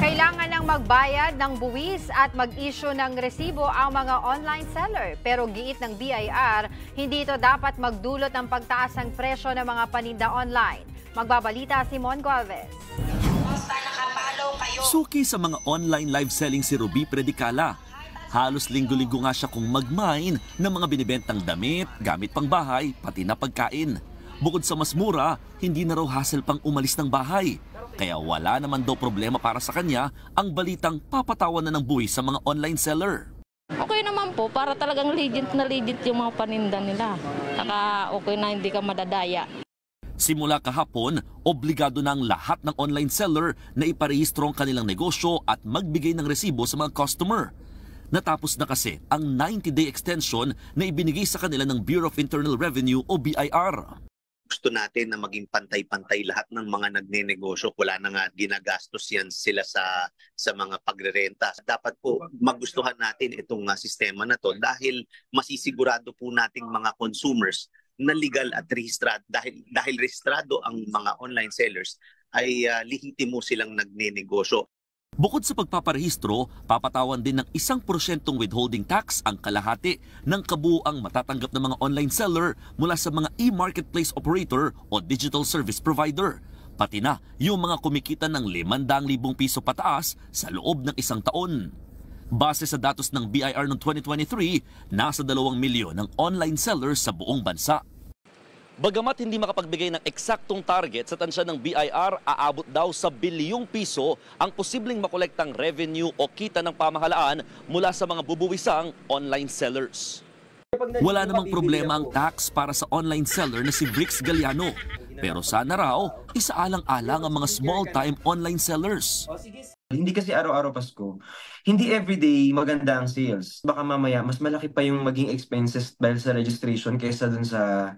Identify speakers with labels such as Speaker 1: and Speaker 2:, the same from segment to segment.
Speaker 1: Kailangan ng magbayad ng buwis at mag-issue ng resibo ang mga online seller. Pero giit ng BIR, hindi ito dapat magdulot ng pagtaas ng presyo ng mga paninda online. Magbabalita si Mon Gualvez.
Speaker 2: Suki sa mga online live selling si Ruby Predicala. Halos linggo-linggo nga siya kung mag-mine ng mga binibentang damit, gamit pang bahay, pati na pagkain. Bukod sa mas mura, hindi na raw hassle pang umalis ng bahay. Kaya wala naman daw problema para sa kanya ang balitang papatawan na ng buwis sa mga online seller.
Speaker 3: Okay naman po, para talagang legit na legit yung mga paninda nila. Saka okay na hindi ka madadaya.
Speaker 2: Simula kahapon, obligado na ang lahat ng online seller na iparehistro ang kanilang negosyo at magbigay ng resibo sa mga customer. Natapos na kasi ang 90-day extension na ibinigay sa kanila ng Bureau of Internal Revenue o BIR.
Speaker 4: Gusto natin na maging pantay-pantay lahat ng mga nagnenegosyo. Wala na nga ginagastos yan sila sa mga pagrerenta. Dapat po magustuhan natin itong sistema na to dahil masisigurado po nating mga consumers na legal at rehistrado. Dahil rehistrado ang mga online sellers ay lehitimo silang nagnenegosyo.
Speaker 2: Bukod sa pagpaparehistro, papatawan din ng 1% withholding tax ang kalahati ng kabuuang matatanggap ng mga online seller mula sa mga e-marketplace operator o digital service provider. Pati na yung mga kumikita ng 500,000 piso pataas sa loob ng isang taon. Base sa datos ng BIR noong 2023, nasa 2 milyon ang online sellers sa buong bansa. Bagamat hindi makapagbigay ng eksaktong target sa tansya ng BIR, aabot daw sa bilyong piso ang posibleng makolektang revenue o kita ng pamahalaan mula sa mga bubuwisang online sellers. Wala namang problema ang tax para sa online seller na si Brix Galliano. Pero sana raw, isaalang-alang ang mga small-time online sellers.
Speaker 5: Hindi kasi araw-araw Pasko. Hindi everyday maganda ang sales. Baka mamaya mas malaki pa yung maging expenses dahil sa registration kaysa dun sa...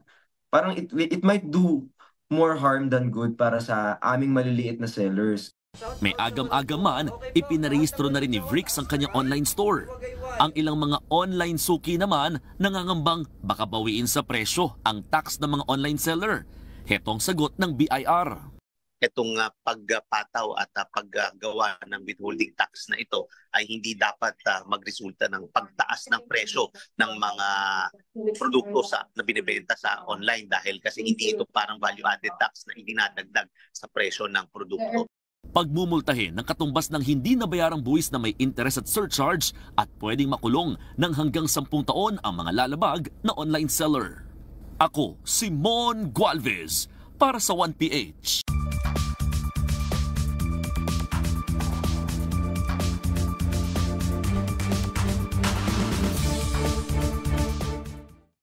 Speaker 5: Parang it might do more harm than good para sa aming maliliit na sellers.
Speaker 2: May agam-agaman, ipinarehistro na rin ni Brix ang kanyang online store. Ang ilang mga online suki naman nangangambang baka bawiin sa presyo ang tax ng mga online seller. Heto ang sagot ng BIR.
Speaker 4: Itong pagpataw at paggawa ng withholding tax na ito ay hindi dapat magresulta ng pagtaas ng presyo ng mga produkto na binibenta sa online dahil kasi hindi ito parang value-added tax na idinadagdag sa presyo ng produkto.
Speaker 2: Pagmumultahin ng katumbas ng hindi nabayarang buwis na may interest at surcharge at pwedeng makulong ng hanggang 10 taon ang mga lalabag na online seller. Ako, si Mon Gualvez para sa 1PH.